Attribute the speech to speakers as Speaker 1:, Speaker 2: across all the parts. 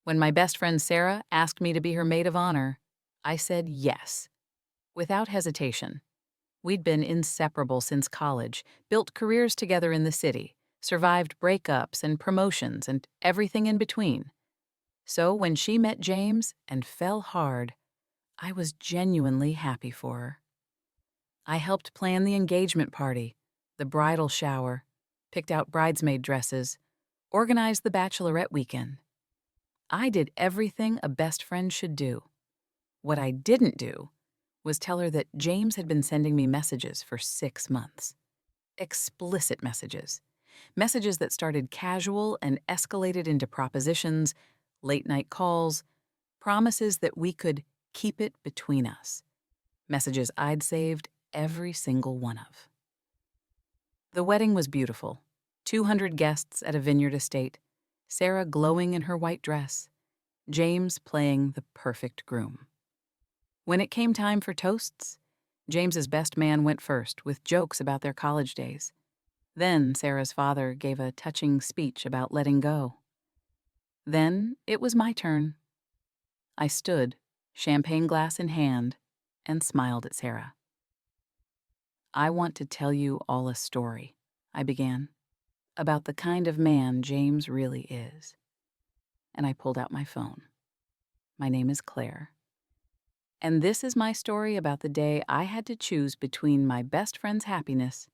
Speaker 1: When my best friend Sarah asked me to be her maid of honor, I said yes, without hesitation. We'd been inseparable since college, built careers together in the city, survived breakups and promotions and everything in between. So when she met James and fell hard, I was genuinely happy for her. I helped plan the engagement party, the bridal shower, picked out bridesmaid dresses, organized the bachelorette weekend. I did everything a best friend should do. What I didn't do was tell her that James had been sending me messages for 6 months. Explicit messages. Messages that started casual and escalated into propositions, late-night calls, promises that we could keep it between us. Messages I'd saved every single one of. The wedding was beautiful. 200 guests at a vineyard estate, Sarah glowing in her white dress, James playing the perfect groom. When it came time for toasts, James's best man went first with jokes about their college days. Then Sarah's father gave a touching speech about letting go. Then it was my turn. I stood, champagne glass in hand, and smiled at Sarah. "I want to tell you all a story," I began, "about the kind of man James really is." And I pulled out my phone. My name is Claire. And this is my story about the day I had to choose between my best friend's happiness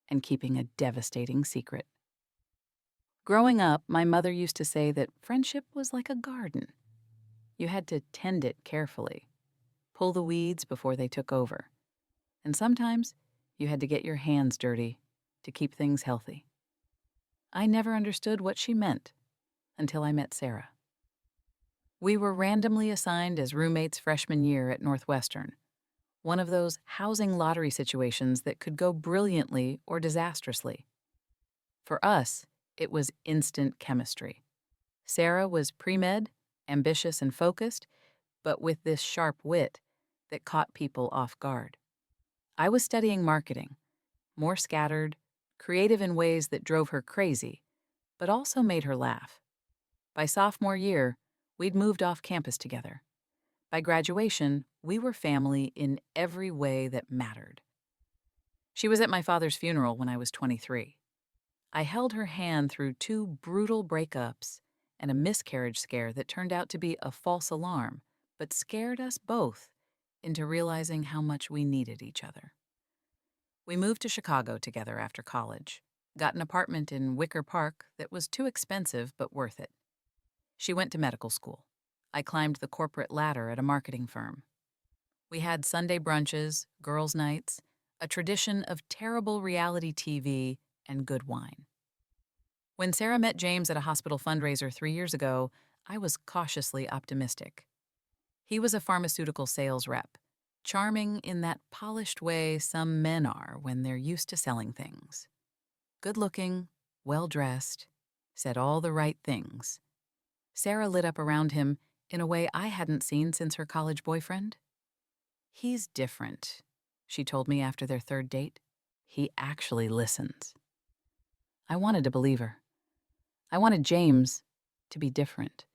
Speaker 1: and keeping a devastating secret. Growing up, my mother used to say that friendship was like a garden. You had to tend it carefully, pull the weeds before they took over. And sometimes you had to get your hands dirty to keep things healthy. I never understood what she meant until I met Sarah. We were randomly assigned as roommates freshman year at Northwestern, one of those housing lottery situations that could go brilliantly or disastrously. For us, it was instant chemistry. Sarah was pre-med, ambitious and focused, but with this sharp wit that caught people off guard. I was studying marketing, more scattered, creative in ways that drove her crazy, but also made her laugh. By sophomore year, we'd moved off campus together. By graduation, we were family in every way that mattered. She was at my father's funeral when I was 23. I held her hand through 2 brutal breakups and a miscarriage scare that turned out to be a false alarm, but scared us both into realizing how much we needed each other. We moved to Chicago together after college, got an apartment in Wicker Park that was too expensive but worth it. She went to medical school. I climbed the corporate ladder at a marketing firm. We had Sunday brunches, girls' nights, a tradition of terrible reality TV, and good wine. When Sarah met James at a hospital fundraiser 3 years ago, I was cautiously optimistic. He was a pharmaceutical sales rep, charming in that polished way some men are when they're used to selling things. Good-looking, well-dressed, said all the right things. Sarah lit up around him in a way I hadn't seen since her college boyfriend. "He's different," she told me after their 3rd date. "He actually listens." I wanted to believe her. I wanted James to be different.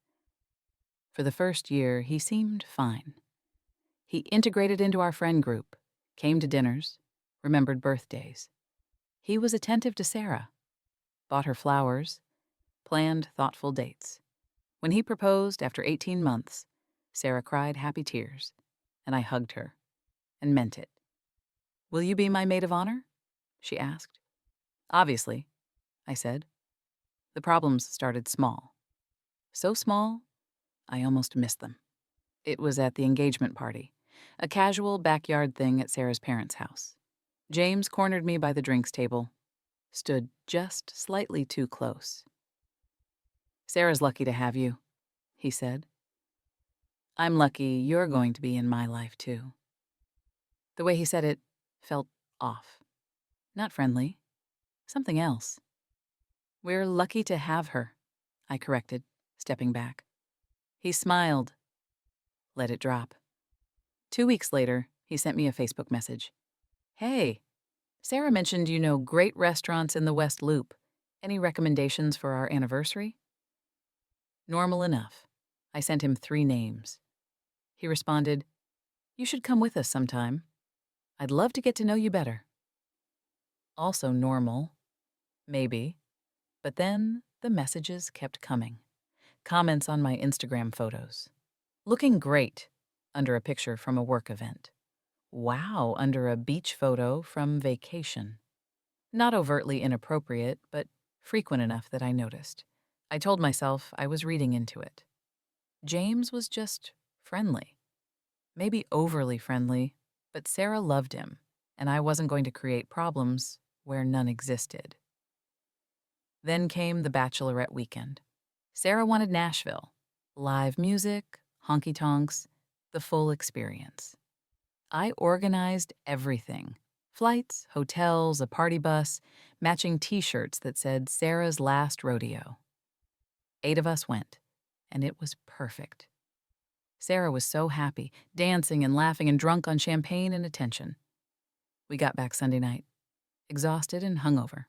Speaker 1: For the first year, he seemed fine. He integrated into our friend group, came to dinners, remembered birthdays. He was attentive to Sarah, bought her flowers, planned thoughtful dates. When he proposed after 18 months, Sarah cried happy tears, and I hugged her, and meant it. "Will you be my maid of honor?" she asked. "Obviously," I said. The problems started small. So small, I almost missed them. It was at the engagement party, a casual backyard thing at Sarah's parents' house. James cornered me by the drinks table, stood just slightly too close. "Sarah's lucky to have you," he said. "I'm lucky you're going to be in my life, too." The way he said it felt off. Not friendly. Something else. "We're lucky to have her," I corrected, stepping back. He smiled. Let it drop. 2 weeks later, he sent me a Facebook message. "Hey, Sarah mentioned you know great restaurants in the West Loop. Any recommendations for our anniversary?" Normal enough. I sent him 3 names. He responded, "You should come with us sometime. I'd love to get to know you better." Also normal, maybe. But then the messages kept coming. Comments on my Instagram photos. Looking great under a picture from a work event. Wow under a beach photo from vacation. Not overtly inappropriate, but frequent enough that I noticed. I told myself I was reading into it. James was just friendly. Maybe overly friendly, but Sarah loved him, and I wasn't going to create problems where none existed. Then came the bachelorette weekend. Sarah wanted Nashville. Live music, honky-tonks, the full experience. I organized everything. Flights, hotels, a party bus, matching t-shirts that said Sarah's last rodeo. 8 of us went, and it was perfect. Sarah was so happy, dancing and laughing and drunk on champagne and attention. We got back Sunday night, exhausted and hungover.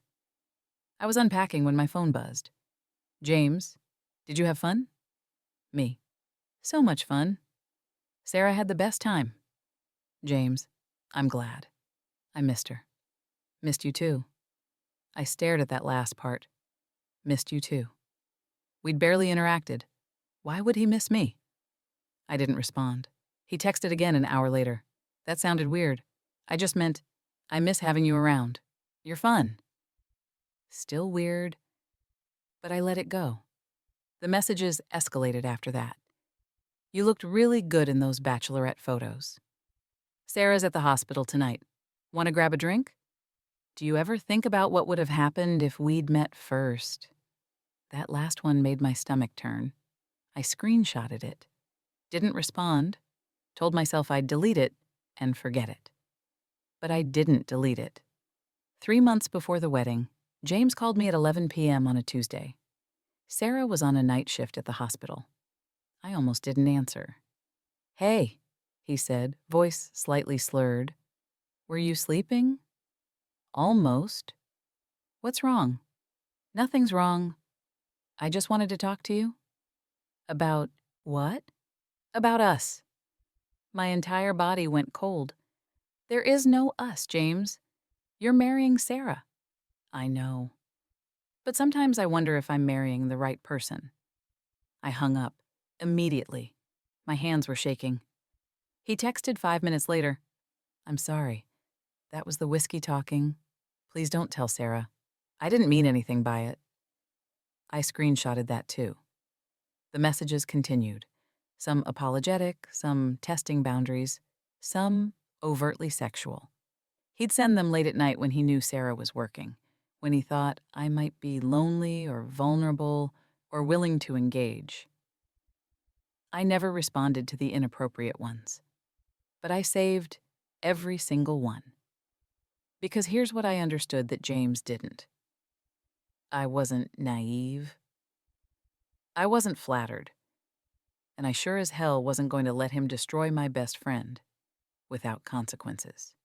Speaker 1: I was unpacking when my phone buzzed. "James, did you have fun?" Me. "So much fun. Sarah had the best time." James, "I'm glad. I missed her." "Missed you too." I stared at that last part. "Missed you too." We'd barely interacted. Why would he miss me? I didn't respond. He texted again an hour later. "That sounded weird. I just meant, I miss having you around. You're fun." Still weird, but I let it go. The messages escalated after that. "You looked really good in those bachelorette photos." "Sarah's at the hospital tonight. Want to grab a drink?" "Do you ever think about what would have happened if we'd met first?" That last one made my stomach turn. I screenshotted it. Didn't respond. Told myself I'd delete it and forget it. But I didn't delete it. 3 months before the wedding, James called me at 11 p.m. on a Tuesday. Sarah was on a night shift at the hospital. I almost didn't answer. "Hey," he said, voice slightly slurred. "Were you sleeping?" "Almost." "What's wrong?" "Nothing's wrong. I just wanted to talk to you." "About what?" "About us." My entire body went cold. "There is no us, James. You're marrying Sarah." "I know. But sometimes I wonder if I'm marrying the right person." I hung up. Immediately. My hands were shaking. He texted 5 minutes later. "I'm sorry. That was the whiskey talking. Please don't tell Sarah. I didn't mean anything by it." I screenshotted that too. The messages continued. Some apologetic, some testing boundaries, some overtly sexual. He'd send them late at night when he knew Sarah was working, when he thought I might be lonely or vulnerable or willing to engage. I never responded to the inappropriate ones, but I saved every single one. Because here's what I understood that James didn't. I wasn't naive. I wasn't flattered. And I sure as hell wasn't going to let him destroy my best friend without consequences.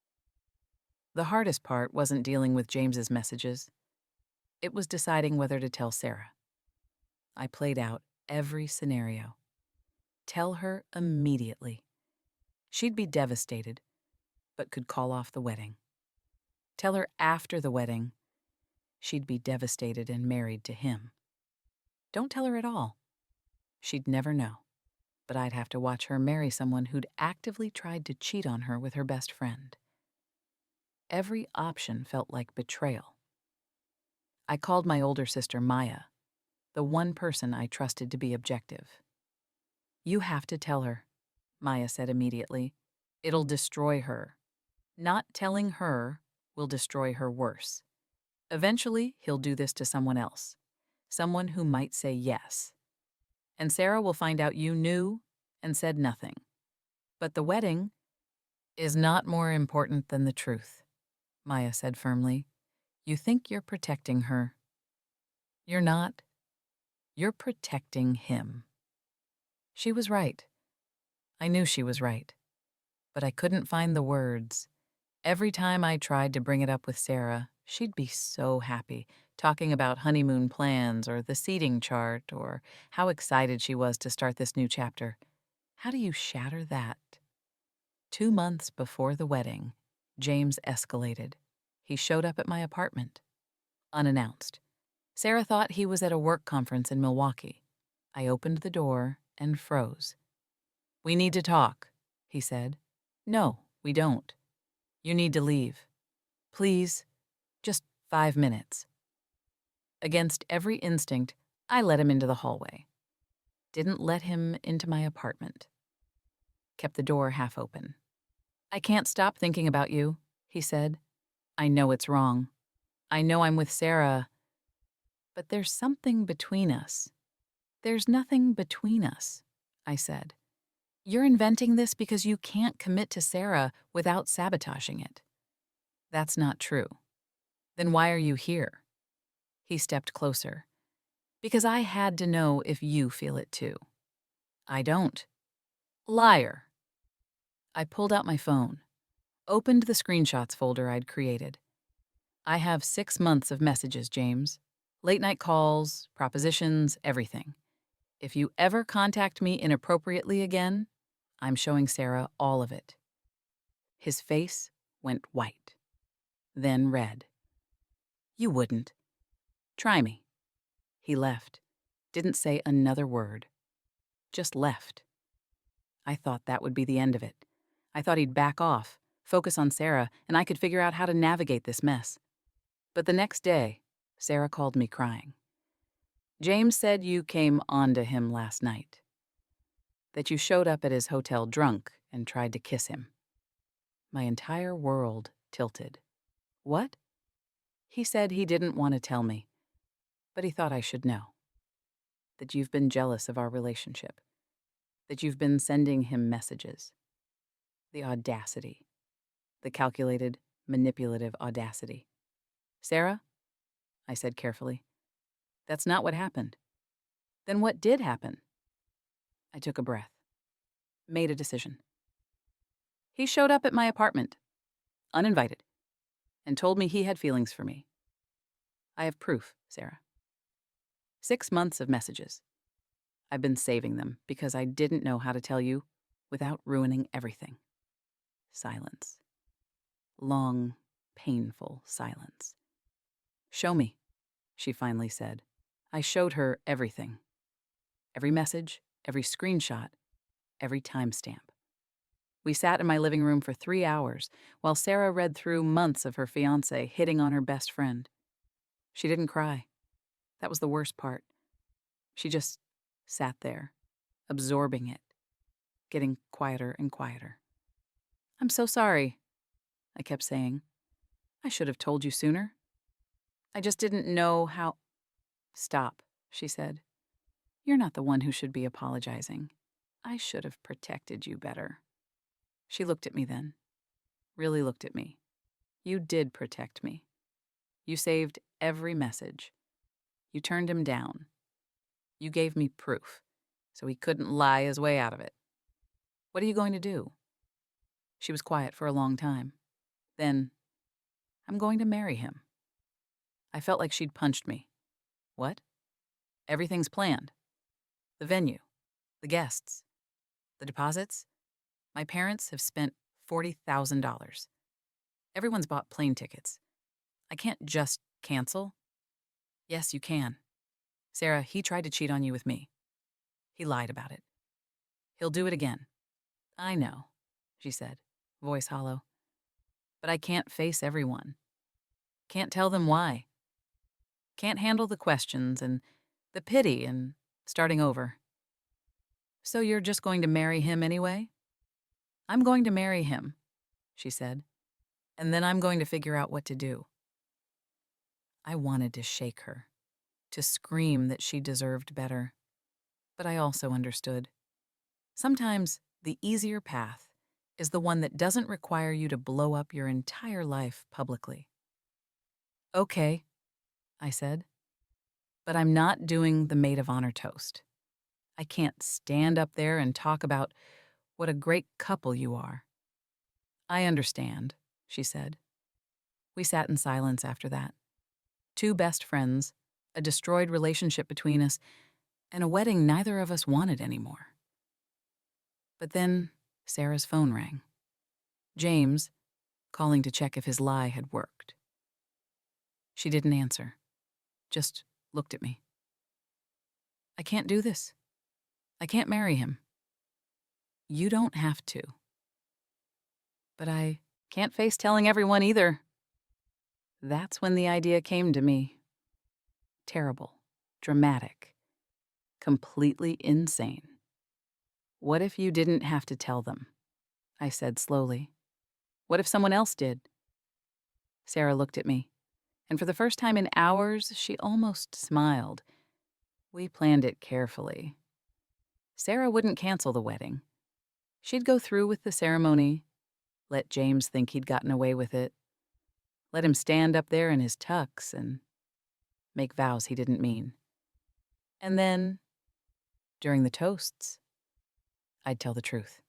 Speaker 1: The hardest part wasn't dealing with James's messages. It was deciding whether to tell Sarah. I played out every scenario. Tell her immediately. She'd be devastated, but could call off the wedding. Tell her after the wedding. She'd be devastated and married to him. Don't tell her at all. She'd never know, but I'd have to watch her marry someone who'd actively tried to cheat on her with her best friend. Every option felt like betrayal. I called my older sister Maya, the one person I trusted to be objective. "You have to tell her," Maya said immediately. "It'll destroy her. Not telling her will destroy her worse. Eventually, he'll do this to someone else, someone who might say yes. And Sarah will find out you knew and said nothing. But the wedding is not more important than the truth," Maya said firmly. "You think you're protecting her. You're not. You're protecting him." She was right. I knew she was right. But I couldn't find the words. Every time I tried to bring it up with Sarah, she'd be so happy, talking about honeymoon plans or the seating chart or how excited she was to start this new chapter. How do you shatter that? 2 months before the wedding, James escalated. He showed up at my apartment, unannounced. Sarah thought he was at a work conference in Milwaukee. I opened the door and froze. "We need to talk," he said. "No, we don't. You need to leave. Please, just 5 minutes." Against every instinct, I let him into the hallway. Didn't let him into my apartment. Kept the door half open. "I can't stop thinking about you," he said. "I know it's wrong. I know I'm with Sarah. But there's something between us." "There's nothing between us," I said. "You're inventing this because you can't commit to Sarah without sabotaging it." "That's not true." "Then why are you here?" He stepped closer. "Because I had to know if you feel it too." "I don't." "Liar." I pulled out my phone, opened the screenshots folder I'd created. "I have 6 months of messages, James. Late night calls, propositions, everything. If you ever contact me inappropriately again, I'm showing Sarah all of it." His face went white, then red. "You wouldn't. Try me." He left. Didn't say another word. Just left. I thought that would be the end of it. I thought he'd back off, focus on Sarah, and I could figure out how to navigate this mess. But the next day, Sarah called me crying. "James said you came onto him last night. That you showed up at his hotel drunk and tried to kiss him." My entire world tilted. "What?" He said he didn't want to tell me, but he thought I should know. That you've been jealous of our relationship. That you've been sending him messages. The audacity. The calculated, manipulative audacity. "Sarah," I said carefully, "that's not what happened." "Then what did happen?" I took a breath. Made a decision. He showed up at my apartment, uninvited, and told me he had feelings for me. I have proof, Sarah. 6 months of messages. I've been saving them because I didn't know how to tell you without ruining everything. Silence. Long, painful silence. "Show me," she finally said. I showed her everything. Every message, every screenshot, every timestamp. We sat in my living room for 3 hours while Sarah read through months of her fiancé hitting on her best friend. She didn't cry. That was the worst part. She just sat there, absorbing it, getting quieter and quieter. "I'm so sorry," I kept saying. "I should have told you sooner. I just didn't know how—" "Stop," she said. "You're not the one who should be apologizing. I should have protected you better." She looked at me then. Really looked at me. "You did protect me. You saved every message. You turned him down. You gave me proof, so he couldn't lie his way out of it. What are you going to do?" She was quiet for a long time. Then, "I'm going to marry him." I felt like she'd punched me. "What?" "Everything's planned. The venue, the guests, the deposits. My parents have spent $40,000. Everyone's bought plane tickets. I can't just cancel." "Yes, you can. Sarah, he tried to cheat on you with me. He lied about it. He'll do it again." "I know," she said, voice hollow. "But I can't face everyone. Can't tell them why. Can't handle the questions and the pity and starting over." "So you're just going to marry him anyway?" "I'm going to marry him," she said, "and then I'm going to figure out what to do." I wanted to shake her, to scream that she deserved better. But I also understood. Sometimes the easier path is the one that doesn't require you to blow up your entire life publicly. "Okay," I said, "but I'm not doing the maid of honor toast. I can't stand up there and talk about what a great couple you are." "I understand," she said. We sat in silence after that. 2 best friends, a destroyed relationship between us, and a wedding neither of us wanted anymore. But then Sarah's phone rang. James, calling to check if his lie had worked. She didn't answer, just looked at me. I can't do this. I can't marry him. You don't have to. But I can't face telling everyone either. That's when the idea came to me. Terrible, dramatic, completely insane. What if you didn't have to tell them? I said slowly. What if someone else did? Sarah looked at me, and for the first time in hours, she almost smiled. We planned it carefully. Sarah wouldn't cancel the wedding. She'd go through with the ceremony, let James think he'd gotten away with it, let him stand up there in his tux and make vows he didn't mean. And then, during the toasts, I'd tell the truth.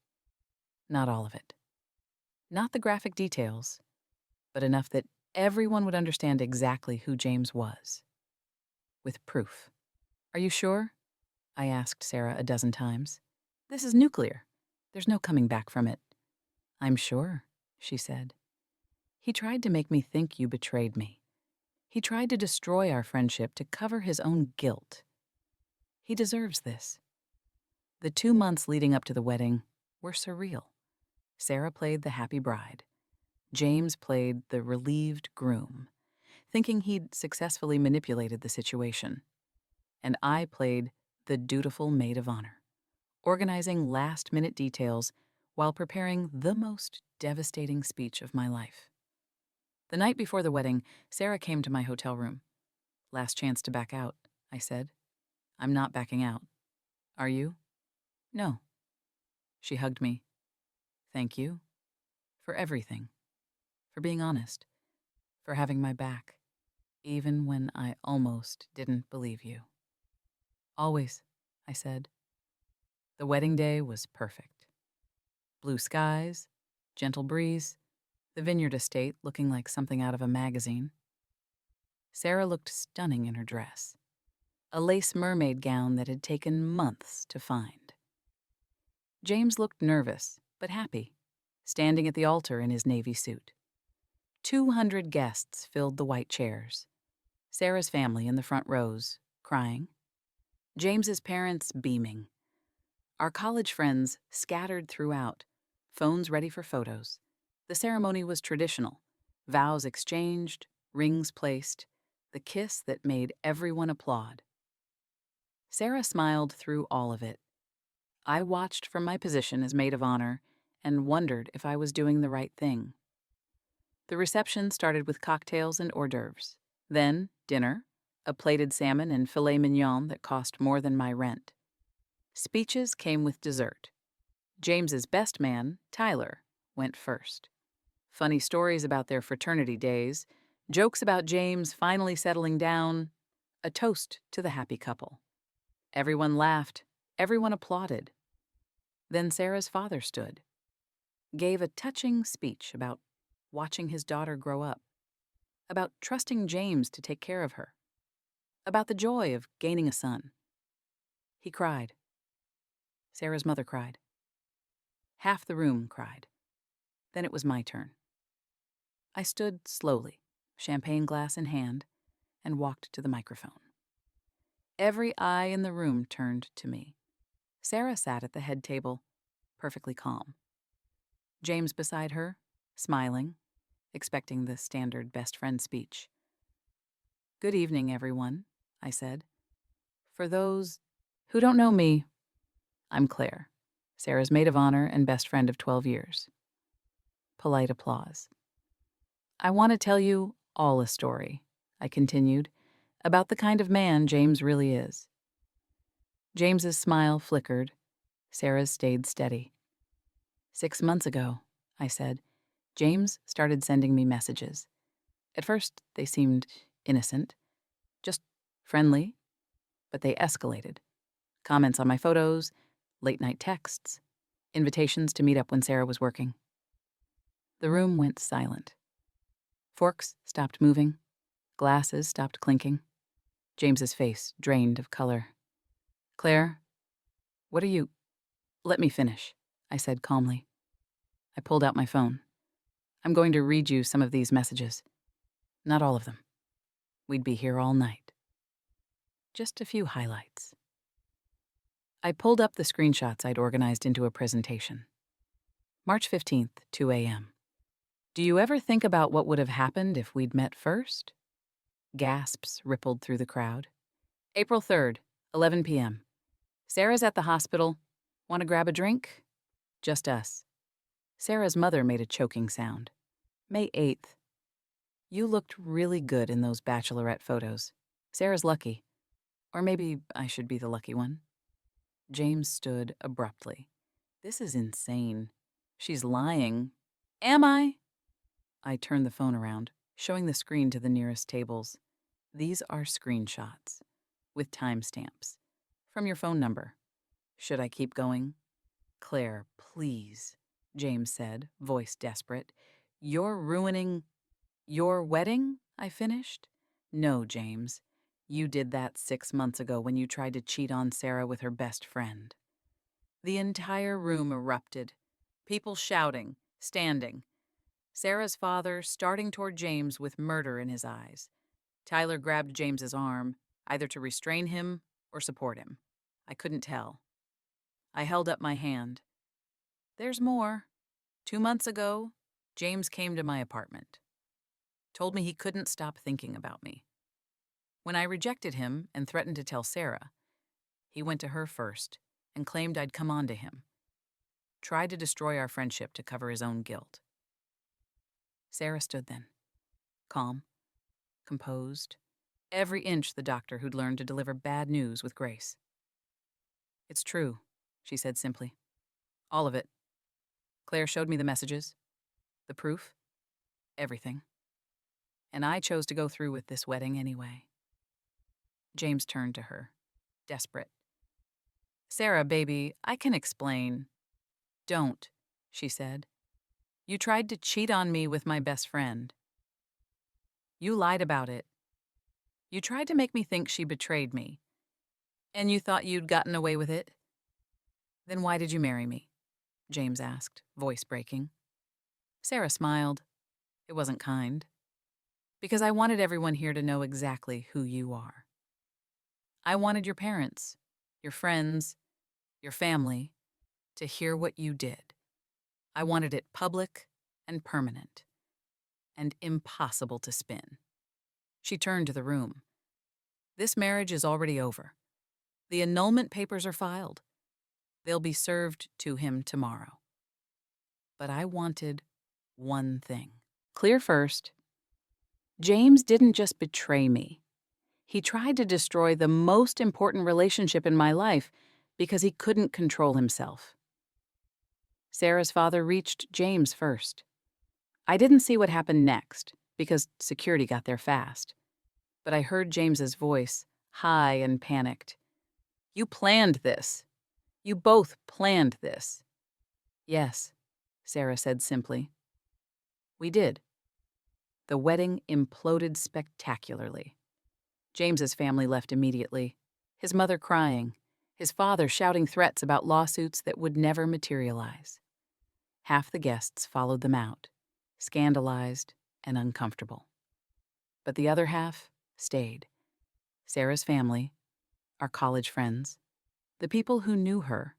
Speaker 1: Not all of it. Not the graphic details, but enough that everyone would understand exactly who James was. With proof. Are you sure? I asked Sarah a dozen times. This is nuclear. There's no coming back from it. I'm sure, she said. He tried to make me think you betrayed me. He tried to destroy our friendship to cover his own guilt. He deserves this. The 2 months leading up to the wedding were surreal. Sarah played the happy bride. James played the relieved groom, thinking he'd successfully manipulated the situation. And I played the dutiful maid of honor, organizing last-minute details while preparing the most devastating speech of my life. The night before the wedding, Sarah came to my hotel room. Last chance to back out, I said. I'm not backing out. Are you? No. She hugged me. Thank you. For everything. For being honest. For having my back. Even when I almost didn't believe you. Always, I said. The wedding day was perfect. Blue skies, gentle breeze, the vineyard estate looking like something out of a magazine. Sarah looked stunning in her dress. A lace mermaid gown that had taken months to find. James looked nervous, but happy, standing at the altar in his navy suit. 200 guests filled the white chairs. Sarah's family in the front rows, crying. James's parents beaming. Our college friends scattered throughout, phones ready for photos. The ceremony was traditional. Vows exchanged, rings placed, the kiss that made everyone applaud. Sarah smiled through all of it. I watched from my position as maid of honor and wondered if I was doing the right thing. The reception started with cocktails and hors d'oeuvres. Then, dinner, a plated salmon and filet mignon that cost more than my rent. Speeches came with dessert. James's best man, Tyler, went first. Funny stories about their fraternity days, jokes about James finally settling down, a toast to the happy couple. Everyone laughed, everyone applauded. Then Sarah's father stood, gave a touching speech about watching his daughter grow up, about trusting James to take care of her, about the joy of gaining a son. He cried. Sarah's mother cried. Half the room cried. Then it was my turn. I stood slowly, champagne glass in hand, and walked to the microphone. Every eye in the room turned to me. Sarah sat at the head table, perfectly calm. James beside her, smiling, expecting the standard best friend speech. Good evening, everyone, I said. For those who don't know me, I'm Claire, Sarah's maid of honor and best friend of 12 years. Polite applause. I want to tell you all a story, I continued, about the kind of man James really is. James's smile flickered. Sarah's stayed steady. 6 months ago, I said, James started sending me messages. At first, they seemed innocent, just friendly, but they escalated. Comments on my photos, late-night texts, invitations to meet up when Sarah was working. The room went silent. Forks stopped moving. Glasses stopped clinking. James's face drained of color. Claire, what are you— Let me finish, I said calmly. I pulled out my phone. I'm going to read you some of these messages. Not all of them. We'd be here all night. Just a few highlights. I pulled up the screenshots I'd organized into a presentation. March 15th, 2 a.m. Do you ever think about what would have happened if we'd met first? Gasps rippled through the crowd. April 3rd, 11 p.m. Sarah's at the hospital. Want to grab a drink? Just us. Sarah's mother made a choking sound. May 8th. You looked really good in those bachelorette photos. Sarah's lucky. Or maybe I should be the lucky one. James stood abruptly. This is insane. She's lying. Am I? I turned the phone around, showing the screen to the nearest tables. These are screenshots, with timestamps, from your phone number. Should I keep going? Claire, please, James said, voice desperate. You're ruining your wedding? I finished. No, James. You did that 6 months ago when you tried to cheat on Sarah with her best friend. The entire room erupted. People shouting, standing. Sarah's father starting toward James with murder in his eyes. Tyler grabbed James's arm, either to restrain him or support him. I couldn't tell. I held up my hand. There's more. 2 months ago, James came to my apartment. Told me he couldn't stop thinking about me. When I rejected him and threatened to tell Sarah, he went to her first and claimed I'd come on to him. Tried to destroy our friendship to cover his own guilt. Sarah stood then, calm, composed, every inch the doctor who'd learned to deliver bad news with grace. It's true, she said simply. All of it. Claire showed me the messages, the proof, everything. And I chose to go through with this wedding anyway. James turned to her, desperate. Sarah, baby, I can explain. Don't, she said. You tried to cheat on me with my best friend. You lied about it. You tried to make me think she betrayed me. And you thought you'd gotten away with it? Then why did you marry me? James asked, voice breaking. Sarah smiled. It wasn't kind. Because I wanted everyone here to know exactly who you are. I wanted your parents, your friends, your family to hear what you did. I wanted it public and permanent and impossible to spin. She turned to the room. This marriage is already over. The annulment papers are filed. They'll be served to him tomorrow. But I wanted one thing. Clear first. James didn't just betray me. He tried to destroy the most important relationship in my life because he couldn't control himself. Sarah's father reached James first. I didn't see what happened next because security got there fast. But I heard James's voice, high and panicked. You planned this. You both planned this. Yes, Sarah said simply. We did. The wedding imploded spectacularly. James's family left immediately, his mother crying, his father shouting threats about lawsuits that would never materialize. Half the guests followed them out, scandalized and uncomfortable. But the other half stayed. Sarah's family, our college friends, the people who knew her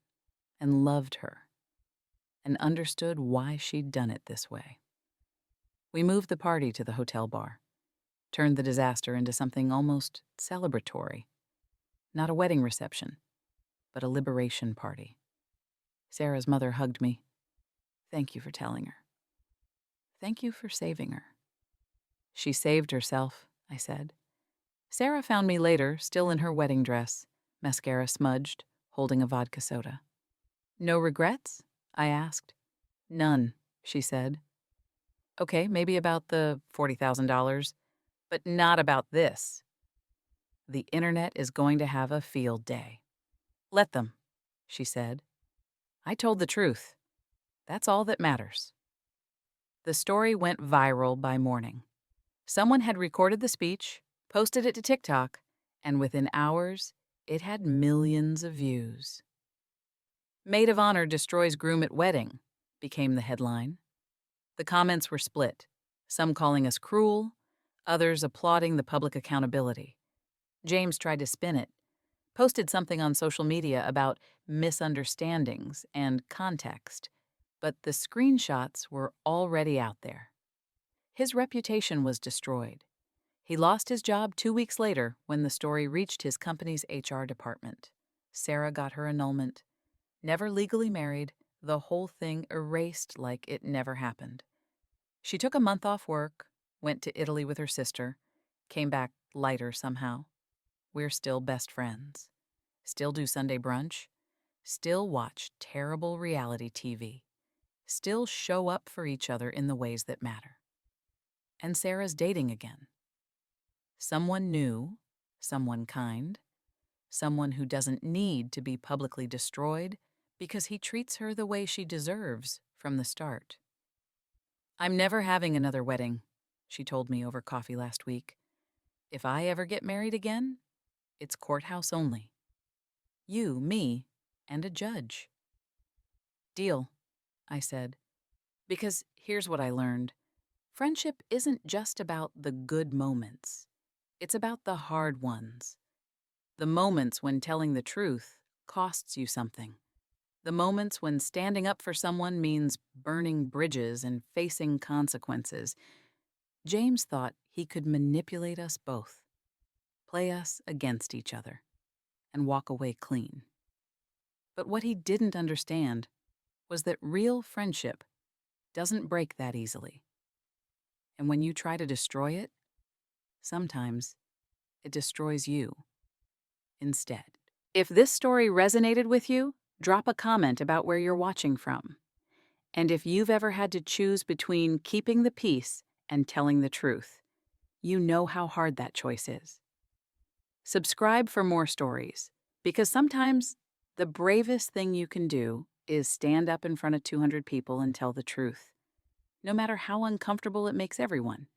Speaker 1: and loved her and understood why she'd done it this way. We moved the party to the hotel bar, turned the disaster into something almost celebratory. Not a wedding reception, but a liberation party. Sarah's mother hugged me. Thank you for telling her. Thank you for saving her. She saved herself, I said. Sarah found me later, still in her wedding dress, mascara smudged, holding a vodka soda. No regrets? I asked. None, she said. Okay, maybe about the $40,000, but not about this. The internet is going to have a field day. Let them, she said. I told the truth. That's all that matters. The story went viral by morning. Someone had recorded the speech, posted it to TikTok, and within hours, it had millions of views. Maid of honor destroys groom at wedding became the headline. The comments were split, some calling us cruel, others applauding the public accountability. James tried to spin it, posted something on social media about misunderstandings and context, but the screenshots were already out there. His reputation was destroyed. He lost his job 2 weeks later when the story reached his company's HR department. Sarah got her annulment. Never legally married, the whole thing erased like it never happened. She took a month off work, went to Italy with her sister, came back lighter somehow. We're still best friends. Still do Sunday brunch. Still watch terrible reality TV. Still show up for each other in the ways that matter. And Sarah's dating again. Someone new, someone kind, someone who doesn't need to be publicly destroyed because he treats her the way she deserves from the start. "I'm never having another wedding," she told me over coffee last week. "If I ever get married again, it's courthouse only. You, me, and a judge." "Deal," I said. Because here's what I learned. Friendship isn't just about the good moments. It's about the hard ones. The moments when telling the truth costs you something. The moments when standing up for someone means burning bridges and facing consequences. James thought he could manipulate us both, play us against each other, and walk away clean. But what he didn't understand was that real friendship doesn't break that easily. And when you try to destroy it, sometimes it destroys you instead. If this story resonated with you, drop a comment about where you're watching from. And if you've ever had to choose between keeping the peace and telling the truth, you know how hard that choice is. Subscribe for more stories, because sometimes the bravest thing you can do is stand up in front of 200 people and tell the truth, no matter how uncomfortable it makes everyone.